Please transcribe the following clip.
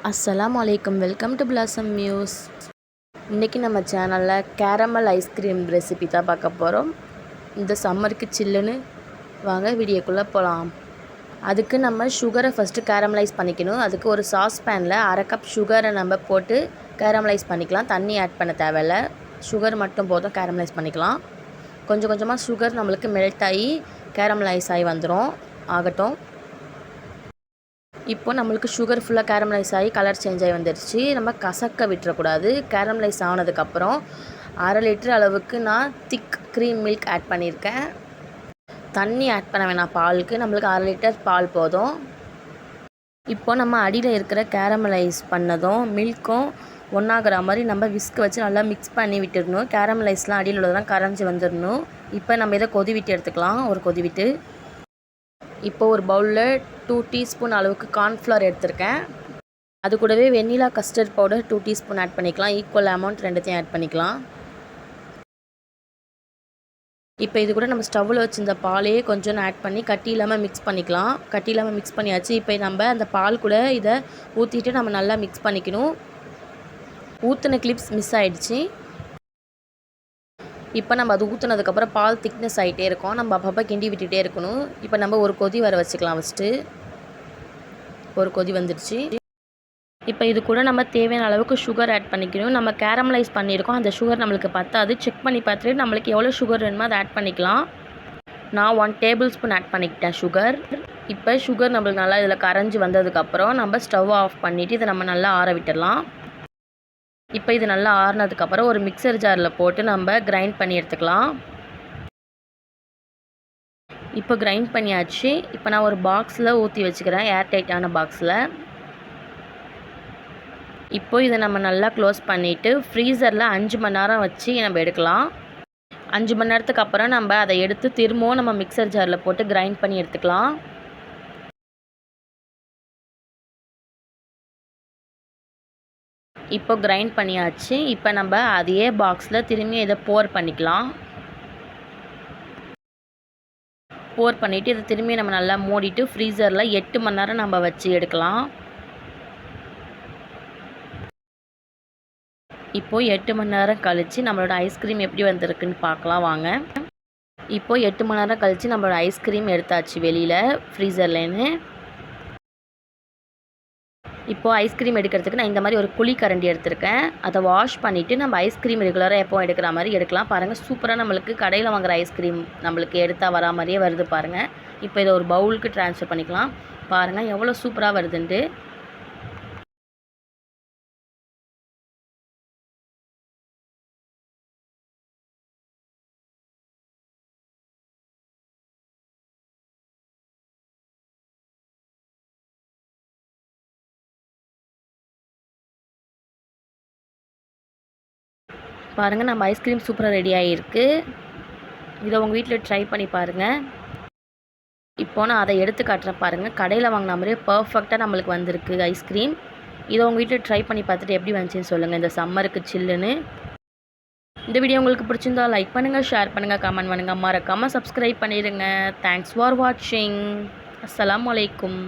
அஸ்ஸலாமு அலைக்கும். Welcome to blossom news. இன்றைக்கி நம்ம சேனலில் கேரமல் ஐஸ்கிரீம் ரெசிபி தான் பார்க்க போகிறோம். இந்த சம்மருக்கு சில்லுன்னு வாங்க வீடியோக்குள்ளே போகலாம். அதுக்கு நம்ம சுகரை ஃபஸ்ட்டு கேரமலைஸ் பண்ணிக்கணும். அதுக்கு ஒரு சாஸ் பேனில் 1/2 கப் சுகரை நம்ம போட்டு கேரமலைஸ் பண்ணிக்கலாம். தண்ணி ஆட் பண்ண தேவையில்லை, சுகர் மட்டும் போதும். கேரமலைஸ் பண்ணிக்கலாம். கொஞ்சம் கொஞ்சமாக சுகர் நம்மளுக்கு மெல்ட் ஆகி கேரமலைஸ் ஆகி வந்துடும். ஆகட்டும். இப்போ நம்மளுக்கு சுகர் ஃபுல்லாக கேரமலைஸ் ஆகி கலர் சேஞ்ச் ஆகி வந்துடுச்சு. நம்ம கசக்க விட்டுறக்கூடாது. கேரமலைஸ் ஆனதுக்கப்புறம் 1/2 லிட்டர் அளவுக்கு நான் திக் க்ரீம் மில்க் ஆட் பண்ணியிருக்கேன். தண்ணி ஆட் பண்ண வேணாம் பாலுக்கு, நம்மளுக்கு 1/2 லிட்டர் பால் போதும். இப்போ நம்ம அடியில் இருக்கிற கேரமலைஸ் பண்ணதும் மில்க்கும் ஒன்றாகிற மாதிரி நம்ம விஸ்க் வச்சு நல்லா மிக்ஸ் பண்ணி விட்டுடணும். கேரமலைஸ்லாம் அடியில் உள்ளதெல்லாம் கரைஞ்சி வந்துடணும். இப்போ நம்ம இதை கொதி விட்டு எடுத்துக்கலாம். ஒரு கொதி விட்டு இப்போ ஒரு பவுலில் 2 டீஸ்பூன் அளவுக்கு கார்ன்ஃப்ளவர் எடுத்திருக்கேன். அது கூடவே வெண்ணிலா கஸ்டர்ட் பவுடர் 2 டீஸ்பூன் ஆட் பண்ணிக்கலாம். ஈக்குவல் அமௌண்ட் ரெண்டுத்தையும் ஆட் பண்ணிக்கலாம். இப்போ இது கூட நம்ம ஸ்டவ்வில் வச்சுருந்த பாலையே கொஞ்சம் ஆட் பண்ணி கட்டி இல்லாமல் மிக்ஸ் பண்ணிக்கலாம். கட்டி இல்லாமல் மிக்ஸ் பண்ணியாச்சு. இப்போ நம்ம அந்த பால் கூட இதை ஊற்றிட்டு நம்ம நல்லா மிக்ஸ் பண்ணிக்கணும். ஊற்றின கிளிப்ஸ் மிஸ் ஆகிடுச்சு. இப்போ நம்ம அது ஊற்றுனதுக்கப்புறம் பால் திக்னஸ் ஆகிட்டே இருக்கும். நம்ம அப்பப்போ கிண்டி விட்டுகிட்டே இருக்கணும். இப்போ நம்ம ஒரு கொதி வர வச்சுக்கலாம். ஃபஸ்ட்டு ஒரு கொதி வந்துடுச்சு. இப்போ இது கூட நம்ம தேவையான அளவுக்கு சுகர் ஆட் பண்ணிக்கணும். நம்ம கேரமலைஸ் பண்ணியிருக்கோம். அந்த சுகர் நம்மளுக்கு பத்தாது. செக் பண்ணி பார்த்துட்டு நம்மளுக்கு எவ்வளோ சுகர் வேணுமோ அதை ஆட் பண்ணிக்கலாம். நான் 1 டேபிள் ஸ்பூன் ஆட் பண்ணிக்கிட்டேன் சுகர். இப்போ சுகர் நம்மளுக்கு நல்லா இதில் கரைஞ்சி வந்ததுக்கப்புறம் நம்ம ஸ்டவ் ஆஃப் பண்ணிவிட்டு இதை நம்ம நல்லா ஆற விட்டுடலாம். இப்போ இது நல்லா ஆறுனதுக்கப்புறம் ஒரு மிக்சர் ஜாரில் போட்டு நம்ம கிரைண்ட் பண்ணி எடுத்துக்கலாம். இப்போ கிரைண்ட் பண்ணியாச்சு. இப்போ நான் ஒரு பாக்ஸில் ஊற்றி வச்சுக்கிறேன், ஏர் டைட்டான பாக்ஸில். இப்போ இதை நம்ம நல்லா க்ளோஸ் பண்ணிவிட்டு ஃப்ரீசரில் 5 மணி நேரம் வச்சு நம்ம எடுக்கலாம். 5 மணி நேரத்துக்கு அப்புறம் நம்ம அதை எடுத்து திரும்பவும் நம்ம மிக்சர் ஜாரில் போட்டு கிரைண்ட் பண்ணி எடுத்துக்கலாம். இப்போ கிரைண்ட் பண்ணியாச்சு. இப்போ நம்ம அதே பாக்ஸில் திரும்பி இதை போர் பண்ணிக்கலாம். போர் பண்ணிவிட்டு இதை திரும்பி நம்ம நல்லா மூடிட்டு ஃப்ரீசரில் 8 மணி நேரம் நம்ம வச்சு எடுக்கலாம். இப்போது 8 மணி நேரம் கழித்து நம்மளோட ஐஸ்கிரீம் எப்படி வந்திருக்குன்னு பார்க்கலாம் வாங்க. இப்போது 8 மணி நேரம் கழித்து நம்மளோட ஐஸ்கிரீம் எடுத்தாச்சு வெளியில் ஃப்ரீசர்லேருந்து. இப்போது ஐஸ்கிரீம் எடுக்கிறதுக்கு நான் இந்த மாதிரி ஒரு குழி கரண்டி எடுத்திருக்கேன். அதை வாஷ் பண்ணிவிட்டு நம்ம ஐஸ்கிரீம் ரெகுலராக எப்போ எடுக்கிற மாதிரி எடுக்கலாம். பாருங்கள், சூப்பராக நம்மளுக்கு கடையில் வாங்குகிற ஐஸ்கிரீம் நம்மளுக்கு எடுத்தால் வரா மாதிரியே வருது பாருங்கள். இப்போ இதை ஒரு பவுலுக்கு ட்ரான்ஸ்ஃபர் பண்ணிக்கலாம். பாருங்கள் எவ்வளோ சூப்பராக வருதுன்ட்டு. பாருங்கள் நம்ம ஐஸ்கிரீம் சூப்பராக ரெடி ஆகிருக்கு. இதை உங்கள் வீட்டில் ட்ரை பண்ணி பாருங்கள். இப்போது நான் அதை எடுத்து காட்டுறேன் பாருங்கள். கடையில் வாங்கின மாதிரியே பர்ஃபெக்டாக நம்மளுக்கு வந்திருக்கு ஐஸ்கிரீம். இதை உங்கள் வீட்டில் ட்ரை பண்ணி பார்த்துட்டு எப்படி வந்துச்சுன்னு சொல்லுங்கள். இந்த சம்மருக்கு சில்லுன்னு. இந்த வீடியோ உங்களுக்கு பிடிச்சிருந்தா லைக் பண்ணுங்கள், ஷேர் பண்ணுங்கள், கமெண்ட் பண்ணுங்கள், மறக்காமல் சப்ஸ்கிரைப் பண்ணிடுங்க. தேங்க்ஸ் ஃபார் வாட்சிங். அஸ்ஸலாமு அலைக்கும்.